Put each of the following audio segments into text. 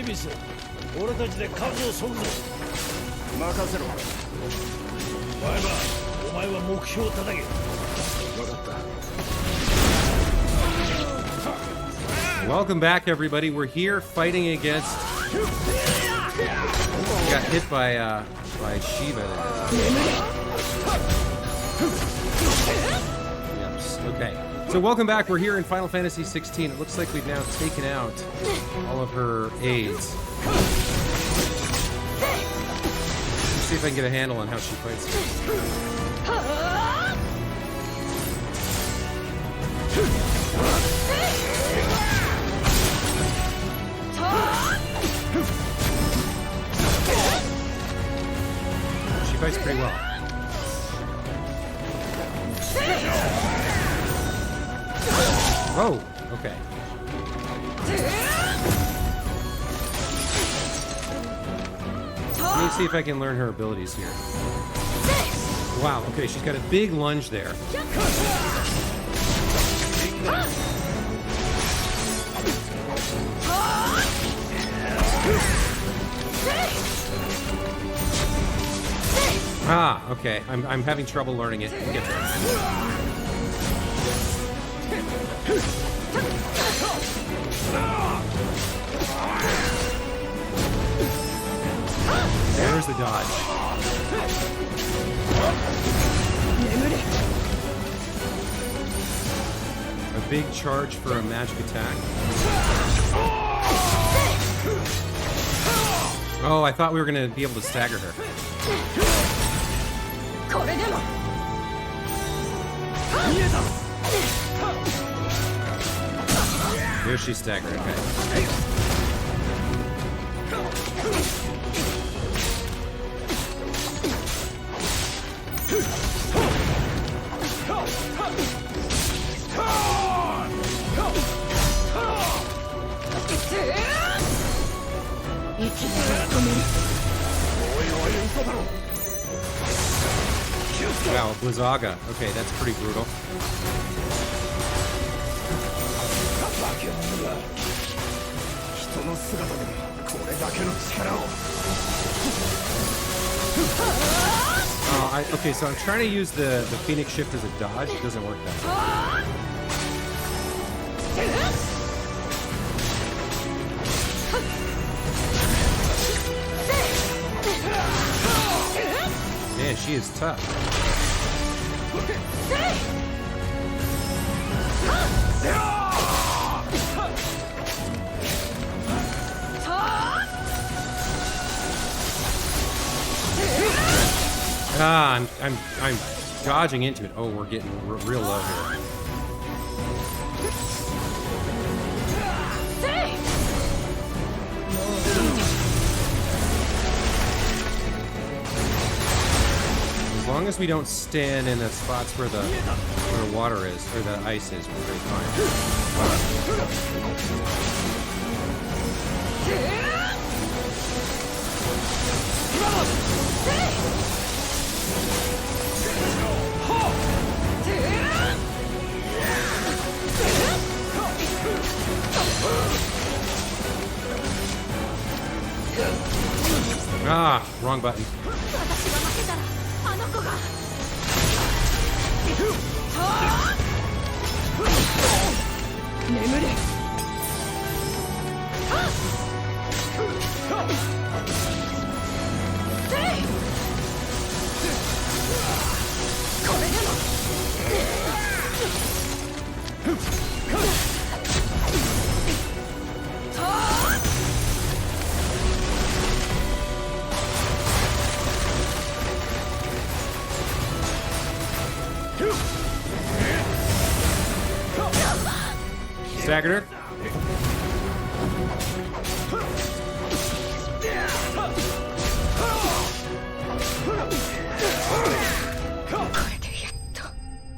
見せ俺たちで数を削るぞ任せろ前歯お前は目標を叩け分かった Welcome back, everybody. We're here fighting against... We got hit by Shiva there. Yes, okay. So welcome back. We're here in Final Fantasy XVI. It looks like we've now taken out all of her aides. Let's see if I can get a handle on how she fights. She fights pretty well. Oh, okay. Let me see if I can learn her abilities here. Wow, okay, she's got a big lunge there. Ah, okay. I'm having trouble learning it. We'll get there. There's the dodge. A big charge for a magic attack. Oh, I thought we were going to be able to stagger her. There she's staggered, okay. Wow, Blizzaga. Okay, that's pretty brutal. Okay, so I'm trying to use the Phoenix Shift as a dodge. It doesn't work that way. Man, she is tough. Ah, I'm dodging into it. Oh, we're getting real low here. As long as we don't stand in the spots where the water is, or the ice is, we're very fine. Ah, wrong button. Staggered her.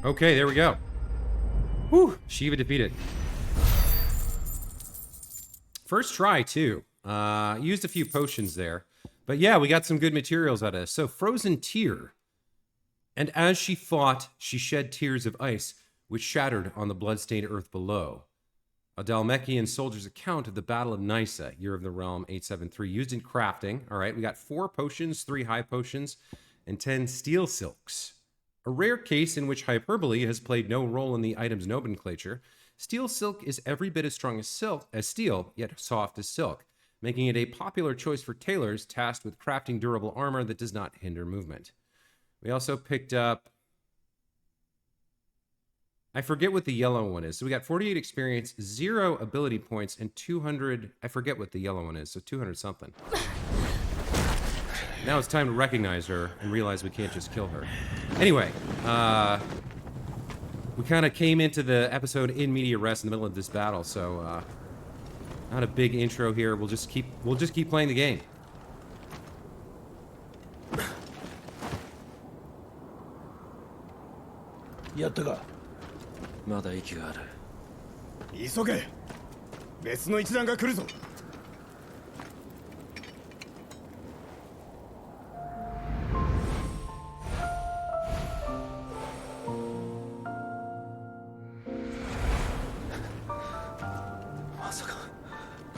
Okay, there we go. Whew, Shiva defeated. First try, too. Used a few potions there. But yeah, we got some good materials out of this. So, frozen tear. And as she fought, she shed tears of ice, which shattered on the bloodstained earth below. A Dalmekian soldier's account of the Battle of Nysa, Year of the Realm 873, used in crafting. All right, we got 4 potions, 3 high potions, and 10 steel silks. A rare case in which hyperbole has played no role in the item's nomenclature. Steel silk is every bit as strong as steel, yet soft as silk, making it a popular choice for tailors tasked with crafting durable armor that does not hinder movement. We also picked up... I forget what the yellow one is. So we got 48 experience, 0 ability points, and 200... I forget what the yellow one is, so 200 something. Now it's time to recognize her and realize we can't just kill her. Anyway, we kind of came into the episode in media res in the middle of this battle, so not a big intro here. We'll just keep playing the game. Yatta. まだ息がある。急げ。別の一団が来るぞ。まさか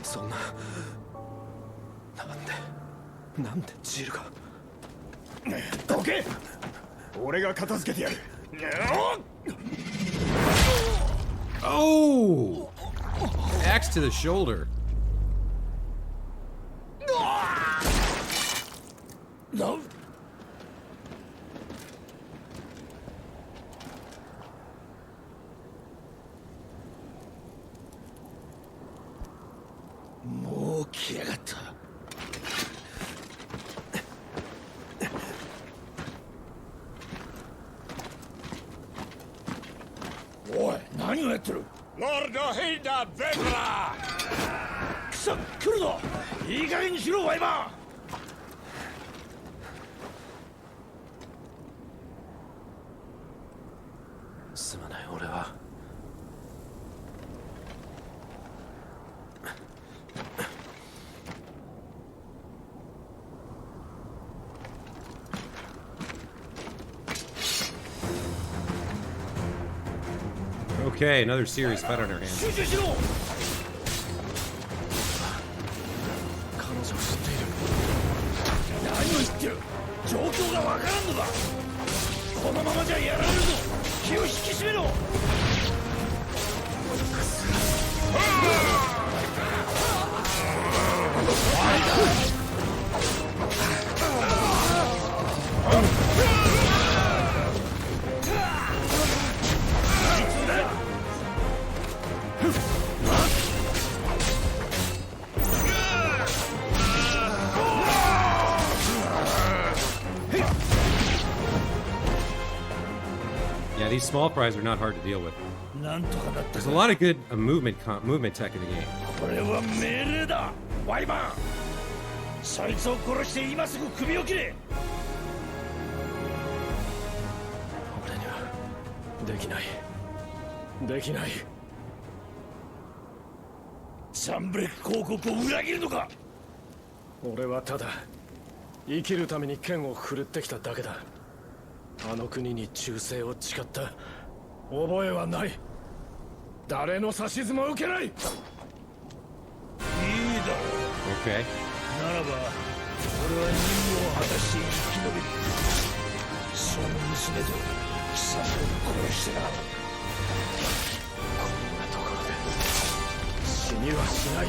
そんな。なんでジルが。どけ。俺が片付けてやる。Oh! Axe to the shoulder. No. More 来やがった。おい、何をやってる？ロードヘイダーベブラくそ、来るぞ！いい加減にしろ、ワイバー。すまない、俺は。Okay, another serious fight on our hands. 集中しろ！彼女を知っている。何を言ってる？状況がわからんのだ。このままじゃやられるぞ。気を引き締めろ。Yeah, these small fries are not hard to deal with. There's a lot of good movement tech in the game. これは命令だ、ワイバン。そいつを殺して今すぐ首を切れ。俺にはできない。できない。サンブレック広告を裏切るのか？俺はただ生きるために剣を振るってきただけだ。あの国に忠誠を誓った覚えはない。誰の指図も受けない。いいだろう。Okay. ならば俺は任務を果たして生き延びる。その娘と貴様を殺してな。こんなところで死にはしない。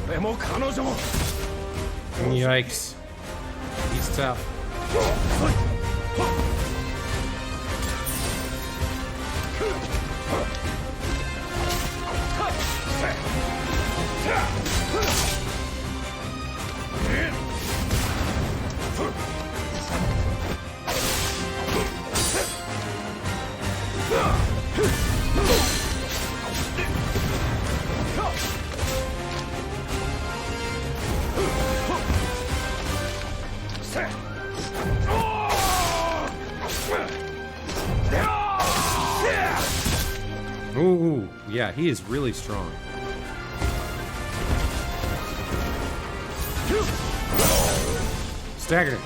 俺も彼女も。Yikes. He's tough. Ooh, yeah, he is really strong. Stagger.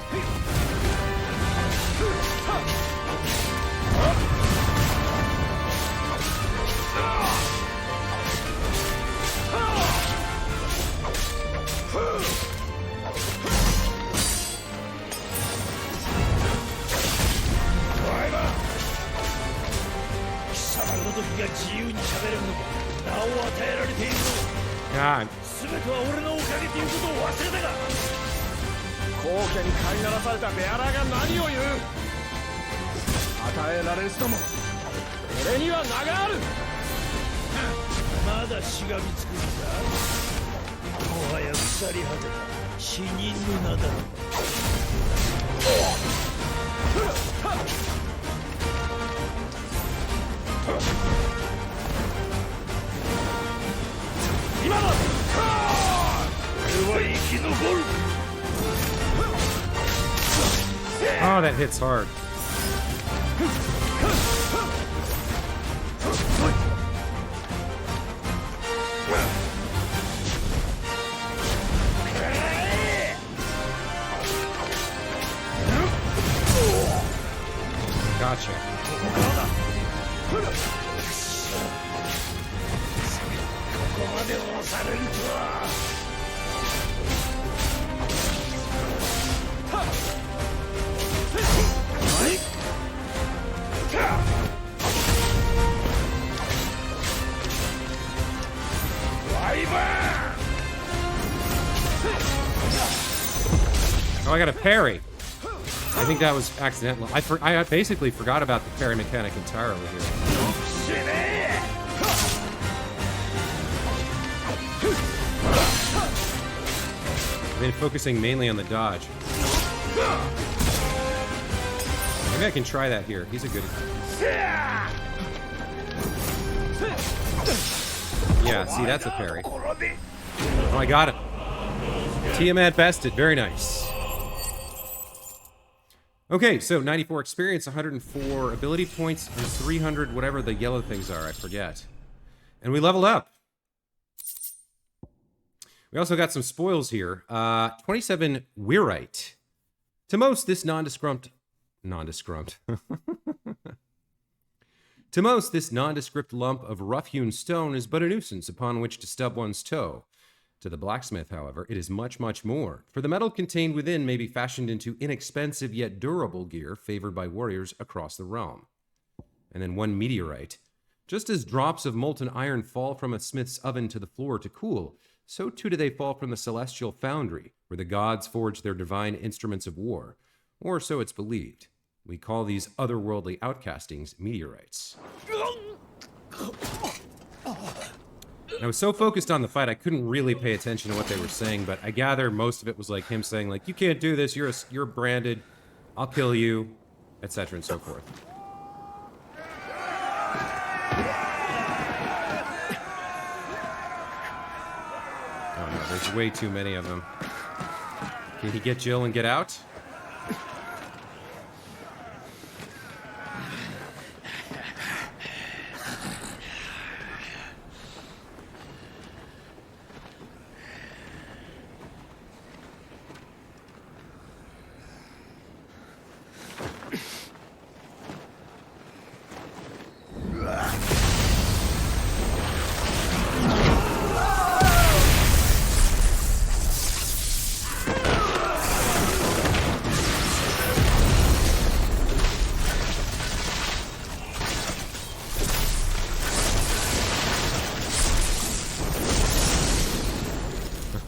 が自由に喋れるのも名を与えられているの God. 全ては俺のおかげということを忘れたか皇家に飼いならされたベアラーが何を言う。与えられずとも俺には名がある。まだしがみつくんだ。もはや腐り果てた死人の名だろ今だ。俺は生き残る。 Oh, that hits hard. Gotcha. ここまで押されるとは。Oh, I got a parry. I think that was accidental. I basically forgot about the parry mechanic entirely here. I've been focusing mainly on the dodge. Maybe I can try that here. He's a good... Yeah, see, that's a parry. Oh, I got it. Tiamat bested. Very nice. Okay, so 94 experience, 104 ability points, and 300 whatever the yellow things are, I forget. And we leveled up. We also got some spoils here. 27 Weirite. To most, this nondescript... To most, this nondescript lump of rough-hewn stone is but a nuisance upon which to stub one's toe. To the blacksmith, however, it is much, much more, for the metal contained within may be fashioned into inexpensive yet durable gear favored by warriors across the realm. And then 1 meteorite. Just as drops of molten iron fall from a smith's oven to the floor to cool, so too do they fall from the celestial foundry, where the gods forge their divine instruments of war, or so it's believed. We call these otherworldly outcastings meteorites. I was so focused on the fight, I couldn't really pay attention to what they were saying, but I gather most of it was like him saying, like, you can't do this, you're branded, I'll kill you, etc. and so forth. Oh no, there's way too many of them. Can he get Jill and get out?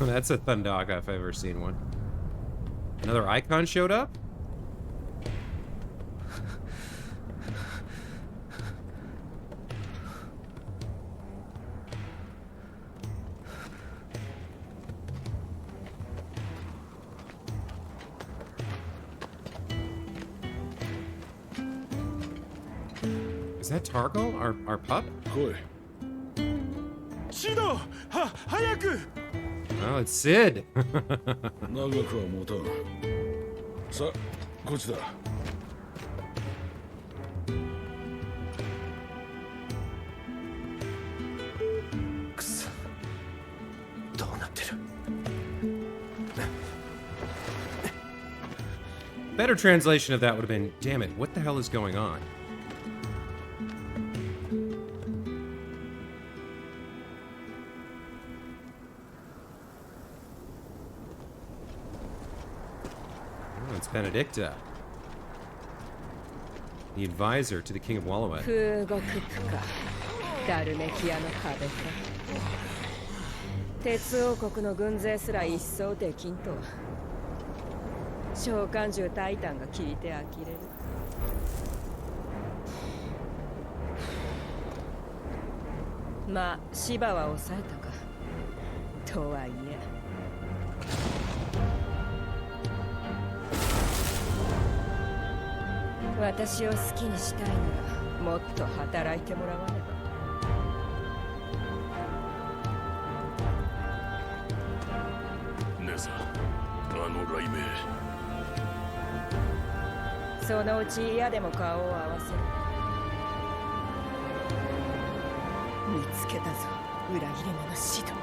That's a Thundaga if I've ever seen one. Another icon showed up? Is that Targo, our pup? Shido! 早く! Oh, it's Sid. 長くは持たん。さあ、こっちだ。くそ。どうなってる? Better translation of that would have been, damn it, what the hell is going on? Benedicta, the advisor to the King of Wallowet. ダルメキアの壁か。鉄王国の軍勢すら一掃できんとは。召喚獣タイタンが聞いて呆れる。まあシバは抑えたか。とはいえ私を好きにしたいならもっと働いてもらわねば。姉さん、あの雷鳴。そのうち嫌でも顔を合わせる。見つけたぞ、裏切り者シド。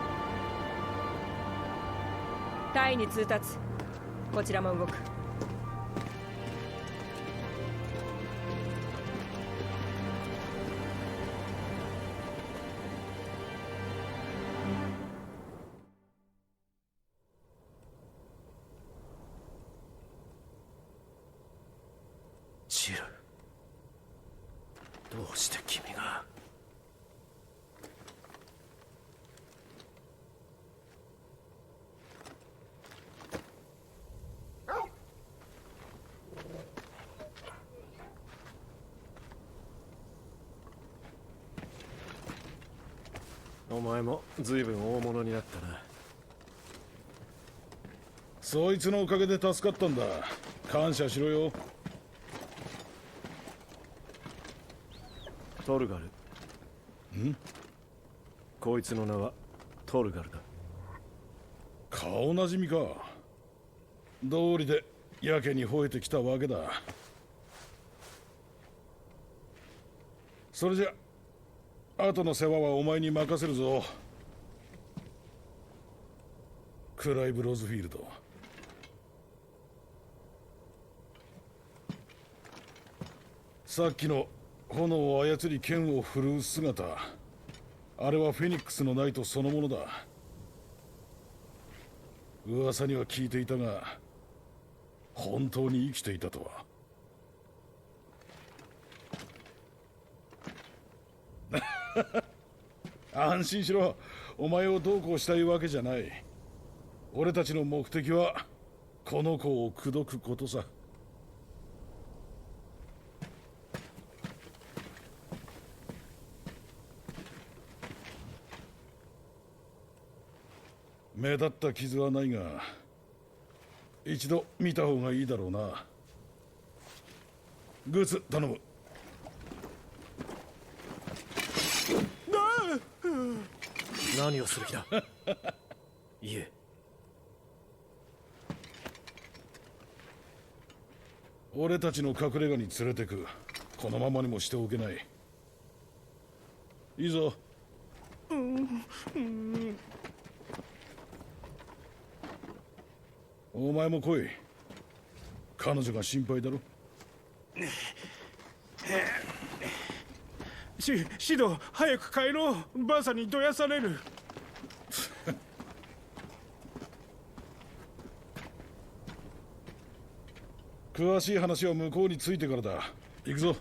タイに通達。こちらも動く。ジル、どうして君が。お前も随分大物になったな。そいつのおかげで助かったんだ。感謝しろよ。トルガル。ん？こいつの名はトルガルだ。顔なじみか。道理でやけに吠えてきたわけだ。それじゃ後の世話はお前に任せるぞ。クライブ・ロズフィールド。さっきの炎を操り剣を振るう姿、あれはフェニックスのナイトそのものだ。噂には聞いていたが、本当に生きていたとは。安心しろ。お前をどうこうしたいわけじゃない。俺たちの目的はこの子を口説くことさ。目立った傷はないが、一度見た方がいいだろうな。グーツ頼む。何をする気だ。いえ。俺たちの隠れ家に連れてく。このままにもしておけない。いいぞ。お前も来い。彼女が心配だろ。シド、早く帰ろう。バーサにどやされる。詳しい話は向こうについてからだ。行くぞ。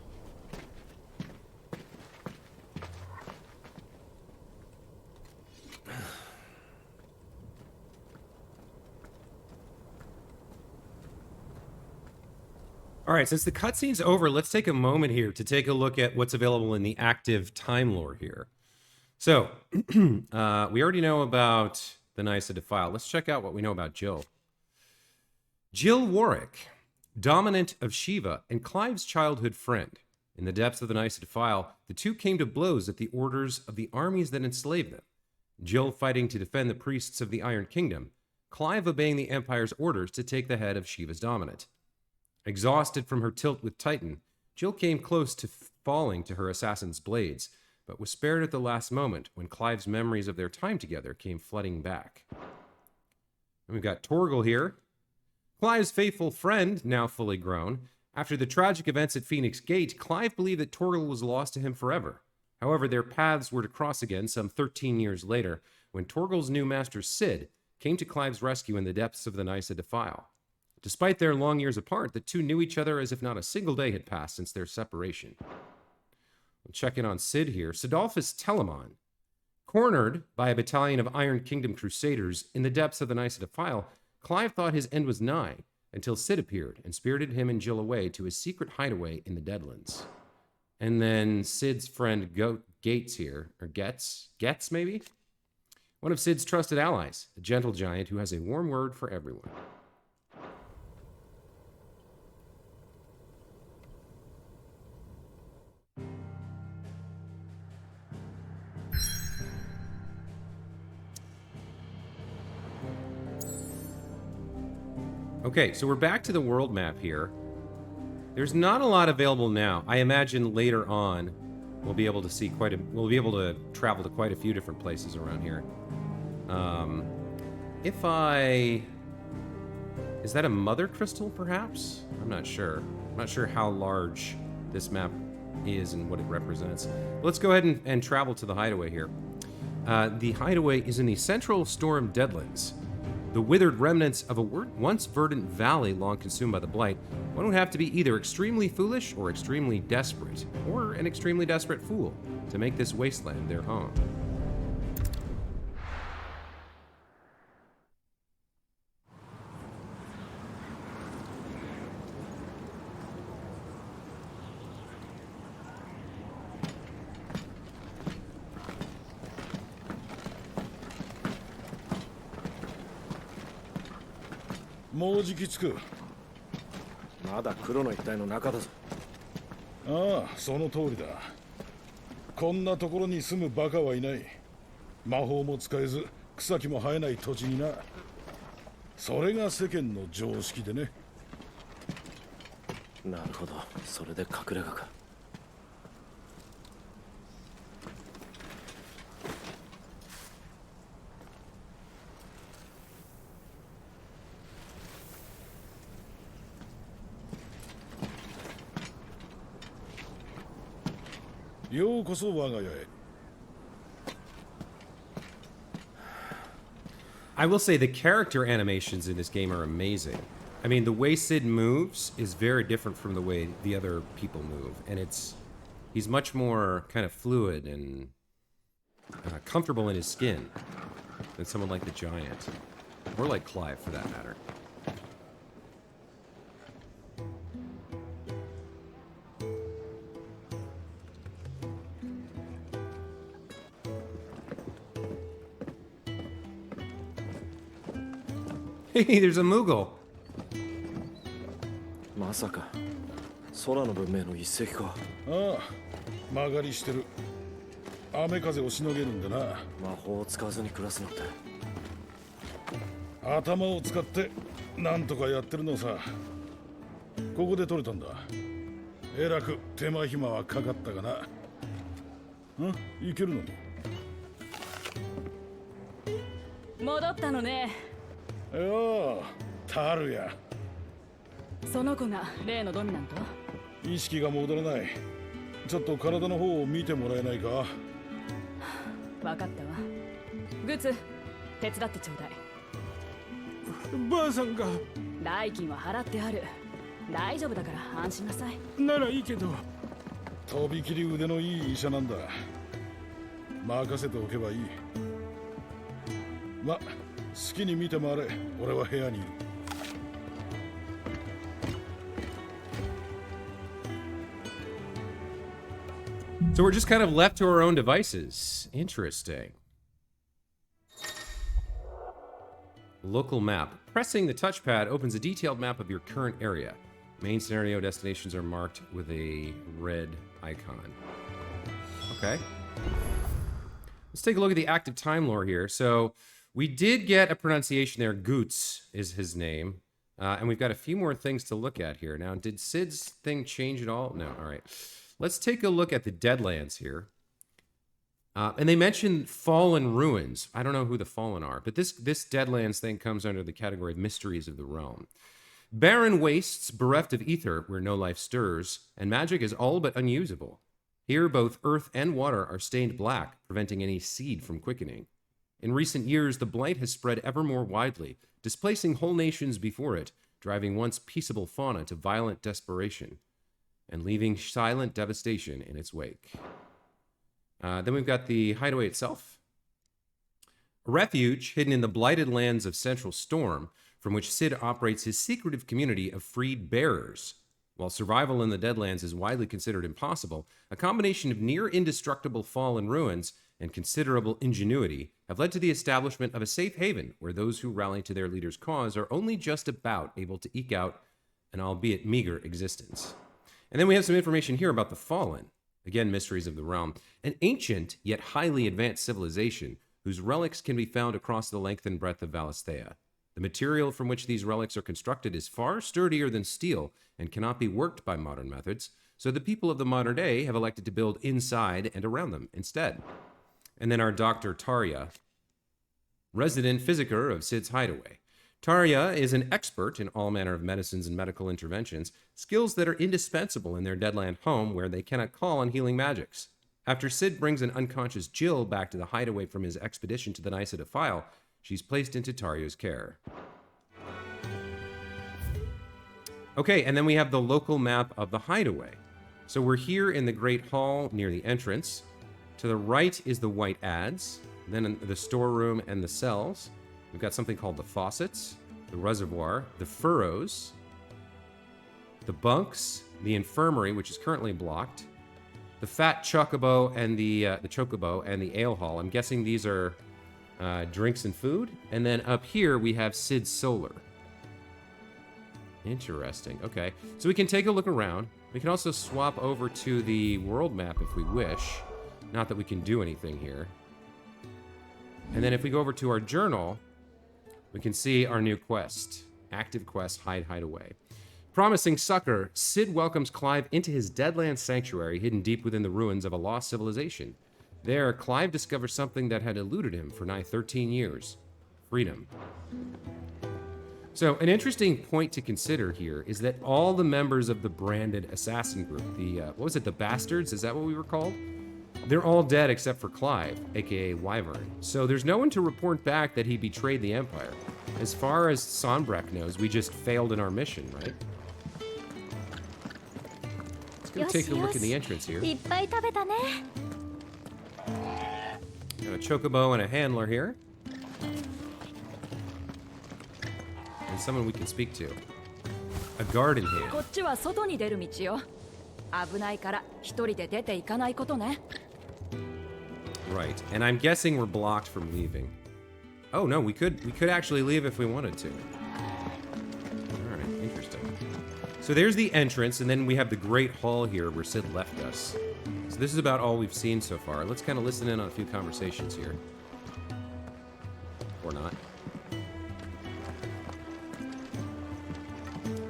All right, since the cutscene's over, let's take a moment here to take a look at what's available in the active time lore here. So, we already know about the Nysa Defile. Let's check out what we know about Jill. Jill Warwick, dominant of Shiva and Clive's childhood friend. In the depths of the Nysa Defile, the two came to blows at the orders of the armies that enslaved them. Jill fighting to defend the priests of the Iron Kingdom, Clive obeying the Empire's orders to take the head of Shiva's Dominant. Exhausted from her tilt with Titan, Jill came close to falling to her assassin's blades, but was spared at the last moment when Clive's memories of their time together came flooding back. And we've got Torgal here. Clive's faithful friend, now fully grown. After the tragic events at Phoenix Gate, Clive believed that Torgal was lost to him forever. However, their paths were to cross again some 13 years later, when Torgal's new master, Sid, came to Clive's rescue in the depths of the Nysa Defile. Despite their long years apart, the two knew each other as if not a single day had passed since their separation. We'll check in on Cid here. Sidolphus Telamon. Cornered by a battalion of Iron Kingdom Crusaders in the depths of the Nysa Defile, Clive thought his end was nigh, until Cid appeared and spirited him and Jill away to his secret hideaway in the Deadlands. And then Cid's friend Gates here, or Getz maybe? One of Cid's trusted allies, a gentle giant who has a warm word for everyone. Okay, so we're back to the world map here. There's not a lot available now. I imagine later on we'll be able to see we'll be able to travel to quite a few different places around here. Is that a mother crystal, perhaps? I'm not sure. I'm not sure how large this map is and what it represents. Let's go ahead and travel to the hideaway here. The hideaway is in the Central Storm Deadlands. The withered remnants of a once verdant valley long consumed by the Blight. One would have to be either extremely foolish or extremely desperate, or an extremely desperate fool, to make this wasteland their home.もうじき着く。まだ黒の一帯の中だぞ。ああ、その通りだ。こんなところに住むバカはいない。魔法も使えず草木も生えない土地にな。それが世間の常識でね。なるほど、それで隠れ家か。ようこそ我が家へ。I will say the character animations in this game are amazing. I mean, the way Cid moves is very different from the way the other people move, and he's much more kind of fluid and comfortable in his skin than someone like the Giant, or like Clive for that matter. Hey, there's a Moogle. まさか空の文明の一石か。ああ、曲がりしてる。雨風をしのげるんでな。魔法を使わずに暮らすのって。頭を使ってなんとかやってるのさ。ここで取れたんだ。えらく手間暇はかかったがな。いけるのに。戻ったのね。よう、タルや。その子が例のドミナント？意識が戻らない。ちょっと体の方を見てもらえないか。分かったわ。グツ、手伝ってちょうだい。ばあさんが。代金は払ってある。大丈夫だから安心なさい。ならいいけど。とびきり腕のいい医者なんだ。任せておけばいい。ま、好きに見て回れ。俺は部屋にいる。So we're just kind of left to our own devices. Interesting. Local map. Pressing the touchpad opens a detailed map of your current area. Main scenario destinations are marked with a red icon. Okay. Let's take a look at the active time lore here. So we did get a pronunciation there. Goots is his name. And we've got a few more things to look at here. Now, did Cid's thing change at all? No. All right. Let's take a look at the Deadlands here. And they mentioned Fallen Ruins. I don't know who the Fallen are, but this Deadlands thing comes under the category of Mysteries of the Realm. Barren wastes bereft of ether where no life stirs, and magic is all but unusable. Here, both earth and water are stained black, preventing any seed from quickening. In recent years, the blight has spread ever more widely, displacing whole nations before it, driving once peaceable fauna to violent desperation. and leaving silent devastation in its wake. Then we've got the hideaway itself. A refuge hidden in the blighted lands of Central Storm, from which Sid operates his secretive community of freed bearers. While survival in the Deadlands is widely considered impossible, a combination of near indestructible fallen ruins and considerable ingenuity have led to the establishment of a safe haven where those who rally to their leader's cause are only just about able to eke out an albeit meager existence. And then we have some information here about the Fallen. Again, mysteries of the realm. An ancient yet highly advanced civilization whose relics can be found across the length and breadth of Valisthea. The material from which these relics are constructed is far sturdier than steel and cannot be worked by modern methods, so the people of the modern day have elected to build inside and around them instead. And then our Dr. Tarja, resident physiker of Sid's hideaway. Tarja is an expert in all manner of medicines and medical interventions, skills that are indispensable in their Deadland home where they cannot call on healing magics. After Sid brings an unconscious Jill back to the hideaway from his expedition to the Nysa Defile, she's placed into Tarja's care. Okay, and then we have the local map of the hideaway. So we're here in the Great Hall near the entrance. To the right is the White Adze, then the storeroom and the cells. We've got something called the faucets, the reservoir, the furrows, the bunks, the infirmary, which is currently blocked, the fat chocobo and the chocobo and the ale hall. I'm guessing these are drinks and food. And then up here we have Sid's Solar. Interesting. Okay, so we can take a look around. We can also swap over to the world map if we wish. Not that we can do anything here. And then if we go over to our journal, we can see our new quest. Active quest, Hideaway. Promising succor, Sid welcomes Clive into his Deadland sanctuary hidden deep within the ruins of a lost civilization. There, Clive discovers something that had eluded him for nigh 13 years. Freedom. So, an interesting point to consider here is that all the members of the branded assassin group, the, what was it, the Bastards? Is that what we were called? They're all dead except for Clive, aka Wyvern. So there's no one to report back that he betrayed the Empire. As far as Sonbrek knows, we just failed in our mission, right? Let's go take a look in the entrance here. Got a chocobo and a handler here. And someone we can speak to. A guard in hand. Right, and I'm guessing we're blocked from leaving. Oh no, we could actually leave if we wanted to. Alright, interesting. So there's the entrance, and then we have the Great Hall here where Sid left us. So this is about all we've seen so far. Let's kind of listen in on a few conversations here. Or not.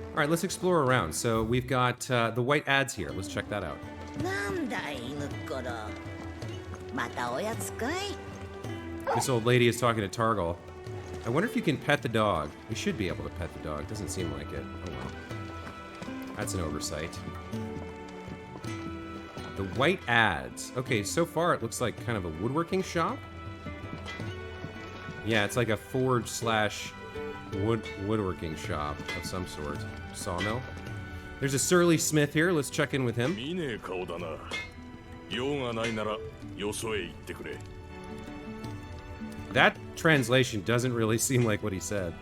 Alright, let's explore around. So we've got the White Adze here. Let's check that out. This old lady is talking to Targal. I wonder if you can pet the dog. We should be able to pet the dog. Doesn't seem like it. Oh well. That's an oversight. The White Adze. Okay, so far it looks like kind of a woodworking shop. Yeah, it's like a forge slash woodworking shop of some sort. Sawmill. There's a surly smith here. Let's check in with him. That translation doesn't really seem like what he said.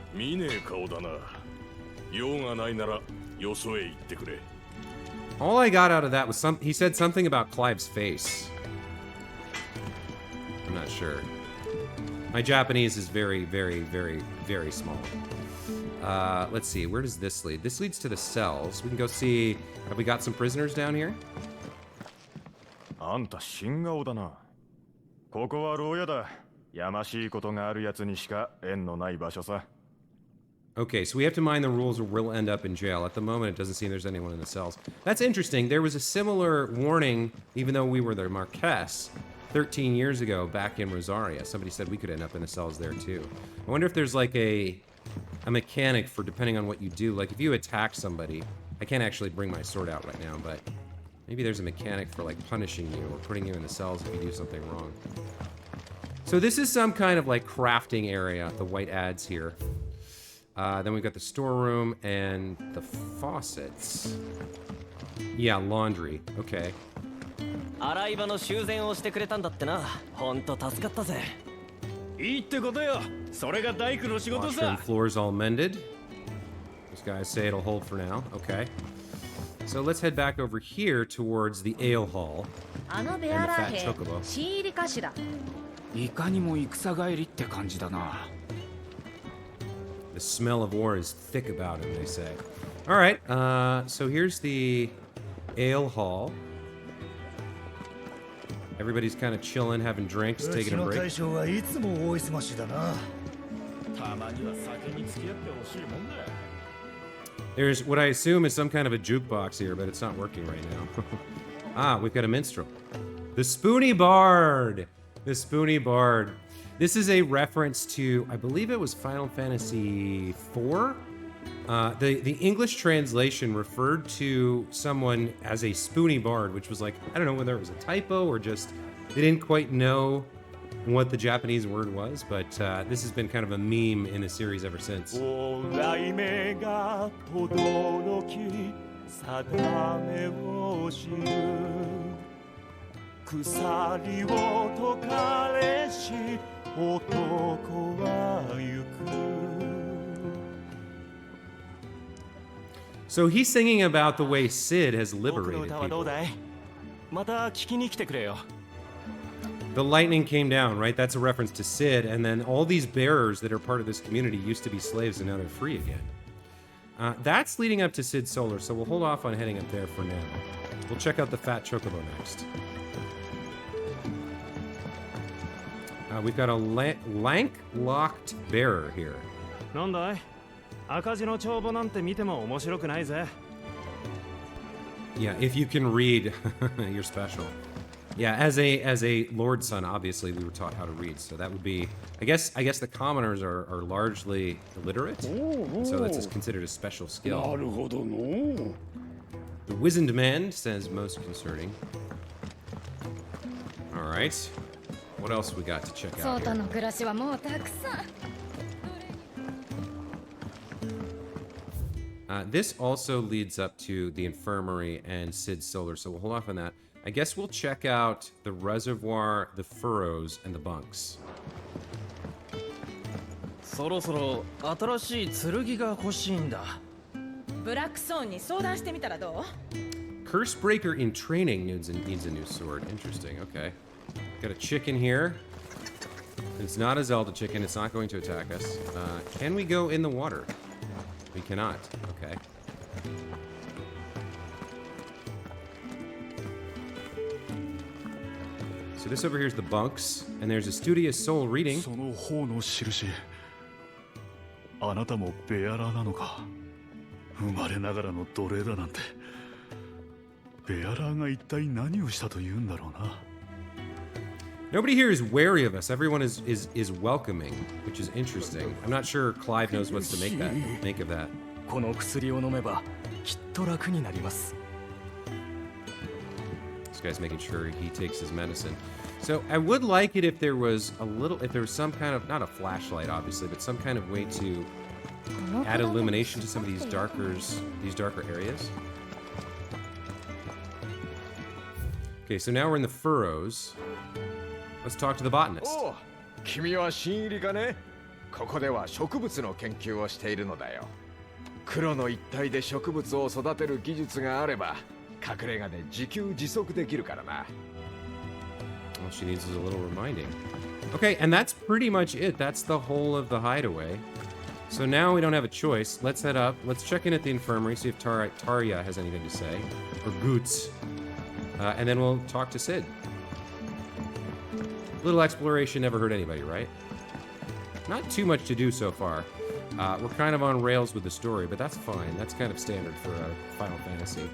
All I got out of that was he said something about Clive's face. I'm not sure. My Japanese is very, very, very, very small. Let's see, where does this lead? This leads to the cells. We can go see, have we got some prisoners down here? Okay, so we have to mind the rules or we'll end up in jail. At the moment, it doesn't seem there's anyone in the cells. That's interesting. There was a similar warning, even though we were the Marquess, 13 years ago back in Rosaria. Somebody said we could end up in the cells there too. I wonder if there's like a mechanic for depending on what you do. Like if you attack somebody, I can't actually bring my sword out right now, but maybe there's a mechanic for like punishing you or putting you in the cells if you do something wrong. So this is some kind of like crafting area, the White Adze here. Then we've got the storeroom and the faucets. Yeah, laundry. Okay. 洗い場の修繕をしてくれたんだってな。ほんと助かったぜ。いいってことよ。それが大工の仕事 Washroom さ。 floors all mended. These guys say it'll hold for now. Okay. So let's head back over here towards the ale hall. あのベアラ兵新入りかしら。いかにも戦帰りって感じだな。 The smell of war is thick about him, they say. All right, so here's the ale hall. Everybody's kind of chilling, having drinks, taking a break. 将はいつも大忙しだな。たまには酒に付き合ってほしいもんだ。 There's what I assume is some kind of a jukebox here, but it's not working right now. Ah, we've got a minstrel. The Spoony Bard! The Spoony Bard. This is a reference to, I believe it was Final Fantasy IV? The English translation referred to someone as a Spoony Bard, which was like, I don't know whether it was a typo or just they didn't quite know what the Japanese word was, but this has been kind of a meme in the series ever since. So he's singing about the way Sid has liberated people. The lightning came down, right? That's a reference to Sid, and then all these bearers that are part of this community used to be slaves and now they're free again. That's leading up to Sid Solar, so we'll hold off on heading up there for now. We'll check out the Fat Chocobo next. We've got a lank-locked bearer here. なんだい赤字の帳簿なんて見ても面白くないぜ。 Yeah, if you can read, you're special. Yeah, as a Lord son, obviously we were taught how to read, so that would be, I guess the commoners are largely illiterate, so that's considered a special skill. The wizened man says most concerning. All right, what else we got to check out here? の暮らしはもうたくさん。 This also leads up to the infirmary and Sid Solar, so we'll hold off on that. I guess we'll check out the reservoir, the furrows, and the bunks. そろそろ新しい剣が欲しいんだ。ブラックソーンに相談してみたらどう？ Cursebreaker in training needs a new sword. Interesting, okay. Got a chicken here. It's not a Zelda chicken, it's not going to attack us. Can we go in the water? We cannot, okay. So this over here is the bunks, and there's a studious soul reading. その方の印。あなたもベアラーなのか。生まれながらの奴隷だなんて。ベアラーが一体何をしたと言うんだろうな。 Nobody here is wary of us. Everyone is welcoming, which is interesting. I'm not sure Clive knows what to make of that. この薬を飲めばきっと楽になります。 This guy's making sure he takes his medicine. So I would like it if there was some kind of, not a flashlight obviously, but some kind of way to add illumination to some of these darker areas. Okay, so now we're in the furrows. Let's talk to the botanist. おう、君は新入りかね。ここでは植物の研究をしているのだよ。黒の一体で植物を育てる技術があれば、隠れ家で自給自足できるからな。 All she needs is a little reminding. Okay, and that's pretty much it. That's the whole of the hideaway. So now we don't have a choice. Let's head up. Let's check in at the infirmary, see if Tarya has anything to say. Or Goots. And then we'll talk to Sid. Little exploration never hurt anybody, right? Not too much to do so far. We're kind of on rails with the story, but that's fine. That's kind of standard for Final Fantasy.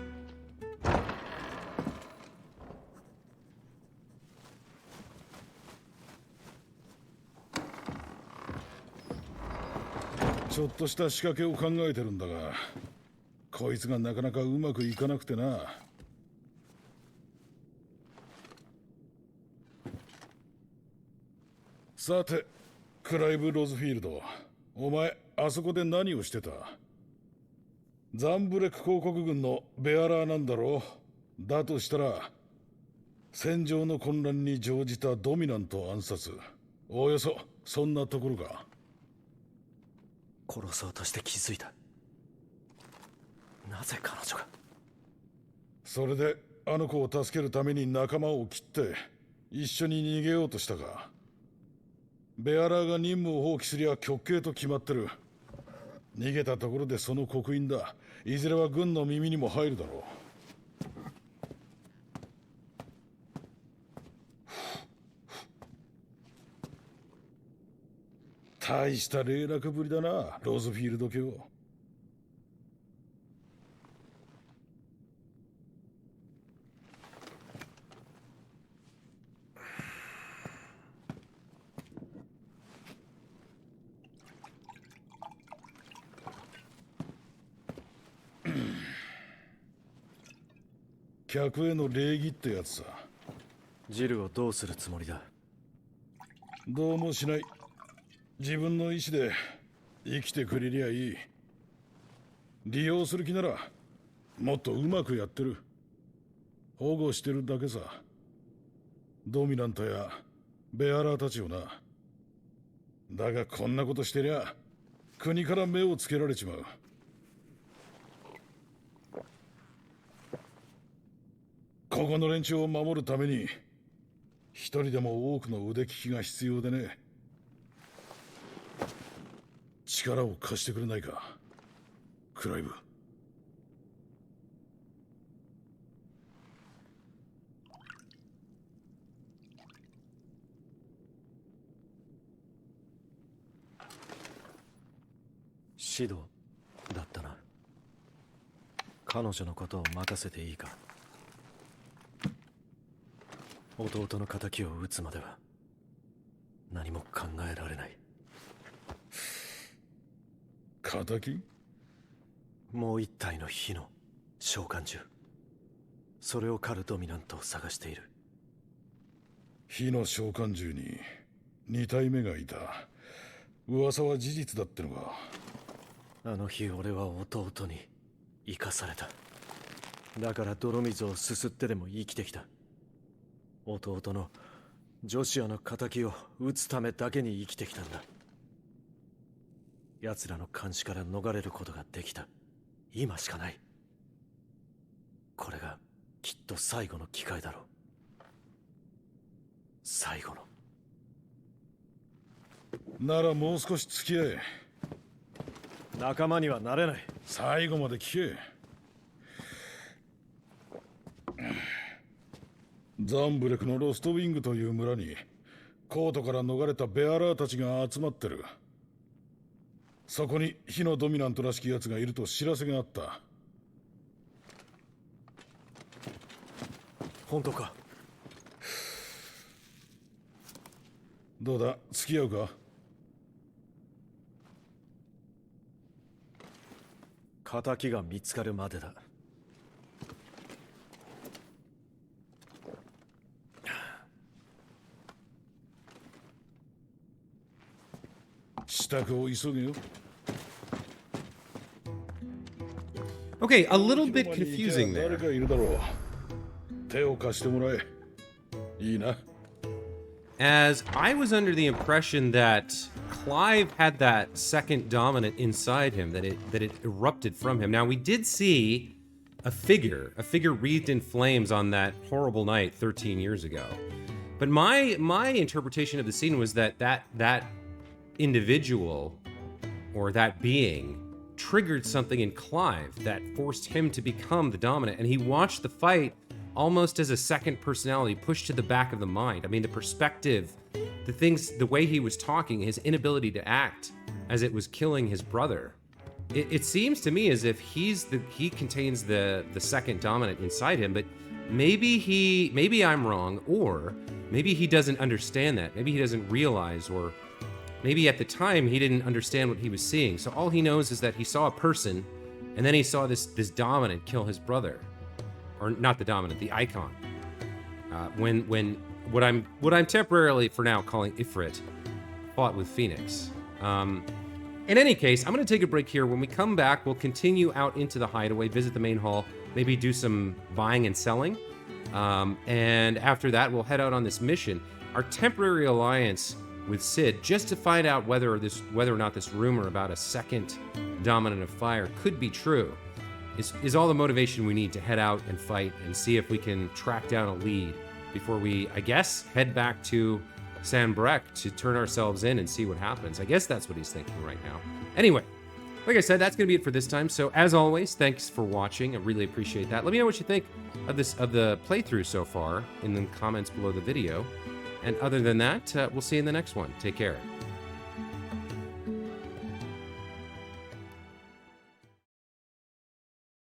Just ちょっとした仕掛けを考えてるんだが、こいつがなかなかうまくいかなくてな。さて、クライブ・ロズフィールド、お前あそこで何をしてた？ザンブレク公国軍のベアラーなんだろう。だとしたら戦場の混乱に乗じたドミナント暗殺、おおよそそんなところか。殺そうとして気づいた。なぜ彼女が。それであの子を助けるために仲間を切って一緒に逃げようとしたか。ベアラーが任務を放棄すりゃ極刑と決まってる。逃げたところでその刻印だ。いずれは軍の耳にも入るだろう。大した霊落ぶりだな、ローズフィールド卿。客への礼儀ってやつさ。ジルをどうするつもりだ。どうもしない。自分の意志で生きてくれりゃいい。利用する気ならもっとうまくやってる。保護してるだけさ。ドミナントやベアラーたちをな。だがこんなことしてりゃ国から目をつけられちまう。ここの連中を守るために一人でも多くの腕利きが必要でね。力を貸してくれないか、クライブ。指導だったな。彼女のことを任せていいか。弟の仇を討つまでは何も考えられない。仇？もう一体の火の召喚獣。それを狩るドミナントを探している。火の召喚獣に2体目がいた。噂は事実だってのか。あの日俺は弟に生かされた。だから泥水をすすってでも生きてきた。弟のジョシュアの仇を討つためだけに生きてきたんだ。奴らの監視から逃れることができた。今しかない。これがきっと最後の機会だろう。最後の。ならもう少し付き合え。仲間にはなれない。最後まで聞け。ザンブレクのロストウィングという村にコートから逃れたベアラーたちが集まってる。そこに火のドミナントらしき奴がいると知らせがあった。本当か？どうだ、付き合うか？仇が見つかるまでだ。支度を急げよ。Okay, a little bit confusing 誰 there. かいるだろう。手を貸してもらえ。いいな。As I was under the impression that Clive had that second dominant inside him, that it erupted from him. Now we did see a figure wreathed in flames on that horrible night 13 years ago. But my interpretation of the scene was that individual or that being triggered something in Clive that forced him to become the dominant, and he watched the fight almost as a second personality pushed to the back of the mind. I mean, the perspective, the things, the way he was talking, his inability to act as it was killing his brother. It seems to me as if he contains the second dominant inside him, but maybe I'm wrong, or maybe he doesn't understand that. Maybe he doesn't realize, or maybe at the time he didn't understand what he was seeing. So all he knows is that he saw a person, and then he saw this dominant kill his brother. Or not the dominant, the icon. When what I'm temporarily for now calling Ifrit fought with Phoenix. In any case, I'm going to take a break here. When we come back, we'll continue out into the hideaway, visit the main hall, maybe do some buying and selling. And after that, we'll head out on this mission. Our temporary alliance with Sid, just to find out whether or not this rumor about a second Dominant of Fire could be true, is all the motivation we need to head out and fight and see if we can track down a lead before we, I guess, head back to San Brek to turn ourselves in and see what happens. I guess that's what he's thinking right now. Anyway, like I said, that's going to be it for this time. So as always, thanks for watching. I really appreciate that. Let me know what you think of the playthrough so far in the comments below the video. And other than that, we'll see you in the next one. Take care.